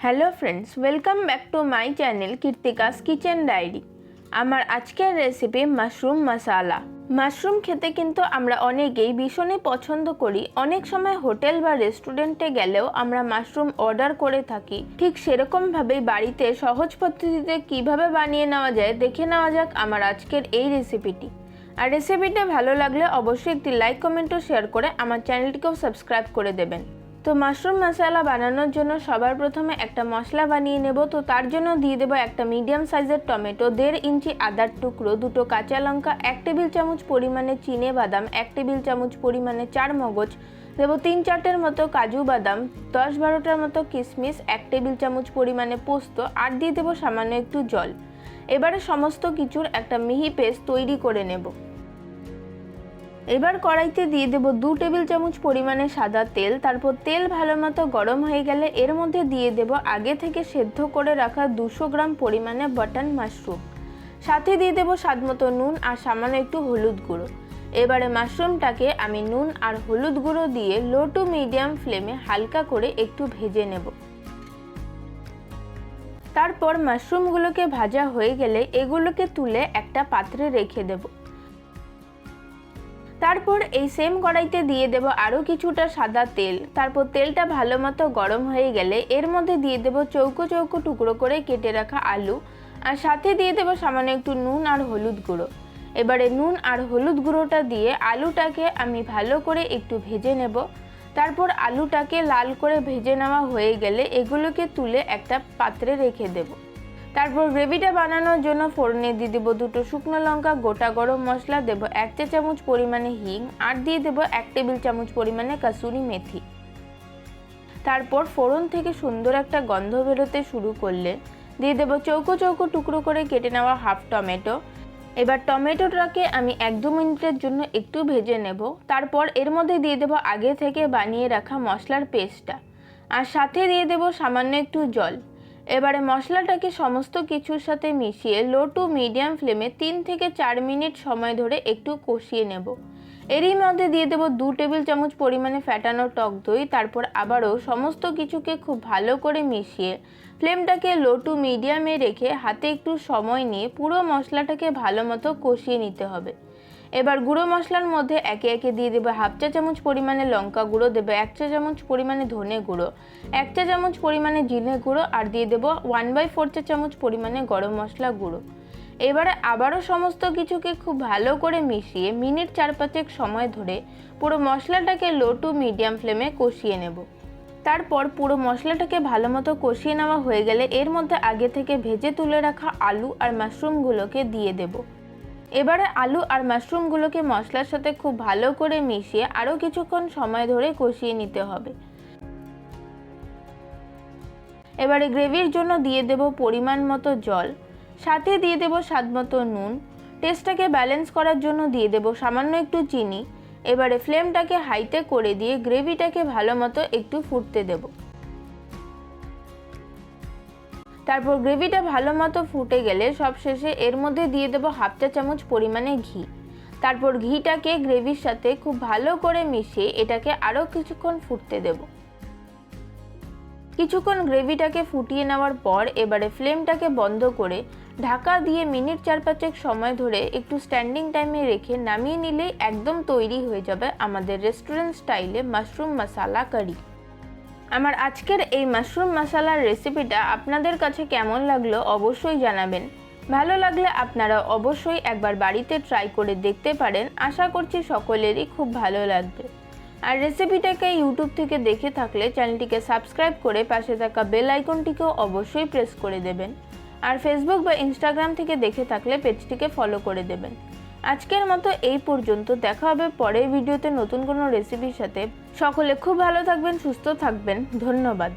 Hello friends, welcome back to my channel Kirtika's kitchen diary. আমার আজকের recipe mushroom মশালা। Mushroom খেতে কিন্তু আমরা অনেকেই ভীষণই পছন্দ করি। অনেক সময় হোটেল বা রেস্টুরেন্টে গেলেও আমরা মাশরুম অর্ডার করে থাকি। ঠিক সেরকমভাবেই বাড়িতে সহজ পদ্ধতিতে কিভাবে বানিয়ে নেওয়া যায় দেখে নেওয়া যাক আমার আজকের এই রেসিপিটি। আর রেসিপিটা ভালো লাগলে অবশ্যই একটি লাইক, কমেন্ট ও শেয়ার করে আমার চ্যানেলটিকেও সাবস্ক্রাইব করে দেবেন। তো মাশরুম মশলা বানানোর জন্য সবার প্রথমে একটা মশলা বানিয়ে নেব। তো তার জন্য দিয়ে দেবো একটা মিডিয়াম সাইজের টমেটো, 1.5 ইঞ্চি আদার টুকরো, 2টো কাঁচা লঙ্কা, 1 টেবিল চামচ পরিমাণে চিনে বাদাম, 1 টেবিল চামচ পরিমাণে চার মগজ, দেবো 3-4টের মতো কাজু বাদাম, 10-12টার মতো কিশমিশ, 1 টেবিল চামচ পরিমাণে পোস্ত, আর দিয়ে দেবো সামান্য একটু জল। এবারে সমস্ত কিছুর একটা মিহি পেস্ট তৈরি করে নেব। এবার কড়াইতে দিয়ে দেব 2 টেবিল চামচ পরিমাণে সাদা তেল। তারপর তেল ভালো মতো গরম হয়ে গেলে এর মধ্যে দিয়ে দেব আগে থেকে সেদ্ধ করে রাখা 200 গ্রাম পরিমাণে বাটন মাশরুম। সাথে দিয়ে দেব স্বাদমতো নুন আর সামান্য একটু হলুদ গুঁড়ো। এবারে মাশরুমটাকে আমি নুন আর হলুদ গুঁড়ো দিয়ে লো টু মিডিয়াম ফ্লেমে হালকা করে একটু ভেজে নেব। তারপর মাশরুমগুলোকে ভাজা হয়ে গেলে এগুলোকে তুলে একটা পাত্রে রেখে দেব। তারপর এই সেম কড়াইতে দিয়ে দেব আরও কিছুটা সাদা তেল। তারপর তেলটা ভালো মতো গরম হয়ে গেলে এর মধ্যে দিয়ে দেব চৌকো চৌকো টুকরো করে কেটে রাখা আলু, আর সাথে দিয়ে দেব সামান্য একটু নুন আর হলুদ গুঁড়ো। এবারে নুন আর হলুদ গুঁড়োটা দিয়ে আলুটাকে আমি ভালো করে একটু ভেজে নেব। তারপর আলুটাকে লাল করে ভেজে নেওয়া হয়ে গেলে এগুলোকে তুলে একটা পাত্রে রেখে দেব। তারপর গ্রেভিটা বানানোর জন্য ফোড়নে দিয়ে দেবো 2টো শুকনো লঙ্কা, গোটা গরম মশলা, দেবো 1 চা চামচ পরিমাণে হিং, আর দিয়ে দেবো 1 টেবিল চামচ পরিমাণে কাসুরি মেথি। তারপর ফোড়ন থেকে সুন্দর একটা গন্ধ বেরোতে শুরু করলে দিয়ে দেবো চৌকো চৌকো টুকরো করে কেটে নেওয়া হাফ টমেটো। এবার টমেটোটাকে আমি 1-2 মিনিটের জন্য একটু ভেজে নেব। তারপর এর মধ্যে দিয়ে দেবো আগে থেকে বানিয়ে রাখা মশলার পেস্টটা, আর সাথে দিয়ে দেবো সামান্য একটু জল। এবারে মশলাটাকে সমস্ত কিছুর সাথে মিশিয়ে লো টু মিডিয়াম ফ্লেমে 3 থেকে 4 মিনিট সময় ধরে একটু কষিয়ে নেব। এরই মধ্যে দিয়ে দেবো 2 টেবিল চামচ পরিমাণে ফ্যাটানো টক দই। তারপর আবারও সমস্ত কিছুকে খুব ভালো করে মিশিয়ে ফ্লেমটাকে লো টু মিডিয়ামে রেখে হাতে একটু সময় নিয়ে পুরো মশলাটাকে ভালো মতো কষিয়ে নিতে হবে। এবার গুঁড়ো মশলার মধ্যে একে একে দিয়ে দেবো হাফ চা চামচ পরিমাণে লঙ্কা গুঁড়ো, দেবো 1 চা চামচ পরিমাণে ধনে গুঁড়ো, 1 চা চামচ পরিমাণে জিরে গুঁড়ো, আর দিয়ে দেবো 1/4 চা চামচ পরিমাণে গরম মশলা গুঁড়ো। এবারে আবারও সমস্ত কিছুকে খুব ভালো করে মিশিয়ে মিনিট 4-5 সময় ধরে পুরো মশলাটাকে লো টু মিডিয়াম ফ্লেমে কষিয়ে নেব। তারপর পুরো মশলাটাকে ভালো মতো কষিয়ে নেওয়া হয়ে গেলে এর মধ্যে আগে থেকে ভেজে তুলে রাখা আলু আর মাশরুমগুলোকে দিয়ে দেব। এবারে আলু আর মাশরুমগুলোকে মশলার সাথে খুব ভালো করে মিশিয়ে আরও কিছুক্ষণ সময় ধরে কষিয়ে নিতে হবে। এবারে গ্রেভির জন্য দিয়ে দেব পরিমাণ মতো জল, সাথে দিয়ে দেব স্বাদমতো নুন। টেস্টটাকে ব্যালেন্স করার জন্য দিয়ে দেব সামান্য একটু চিনি। এবারে ফ্লেমটাকে হাইতে করে দিয়ে গ্রেভিটাকে ভালো মতো একটু ফুটতে দেব। তারপর গ্রেভিটা ভালো মতো ফুটে গেলে সবশেষে এর মধ্যে দিয়ে দেবো হাফ চা চামচ পরিমাণে ঘি। তারপর ঘিটাকে গ্রেভির সাথে খুব ভালো করে মিশিয়ে এটাকে আরও কিছুক্ষণ ফুটতে দেব। কিছুক্ষণ গ্রেভিটাকে ফুটিয়ে নেওয়ার পর এবারে ফ্লেমটাকে বন্ধ করে ঢাকা দিয়ে মিনিট 4-5 সময় ধরে একটু স্ট্যান্ডিং টাইমে রেখে নামিয়ে নিলেই একদম তৈরি হয়ে যাবে আমাদের রেস্টুরেন্ট স্টাইলে মাশরুম মশালা কারি। আমার আজকের এই মাশরুম মশালার রেসিপিটা আপনাদের কাছে কেমন লাগলো অবশ্যই জানাবেন। ভালো লাগলে আপনারা অবশ্যই একবার বাড়িতে ট্রাই করে দেখতে পারেন। আশা করছি সকলেরই খুব ভালো লাগবে। আর রেসিপিটাকে ইউটিউব থেকে দেখে থাকলে চ্যানেলটিকে সাবস্ক্রাইব করে পাশে থাকা বেল আইকনটিকেও অবশ্যই প্রেস করে দেবেন। আর ফেসবুক বা ইনস্টাগ্রাম থেকে দেখে থাকলে পেজটিকে ফলো করে দেবেন। আজকের মতো এই পর্যন্ত, দেখা হবে পরের ভিডিওতে নতুন কোনো রেসিপির সাথে। সকলে খুব ভালো থাকবেন, সুস্থ থাকবেন। ধন্যবাদ।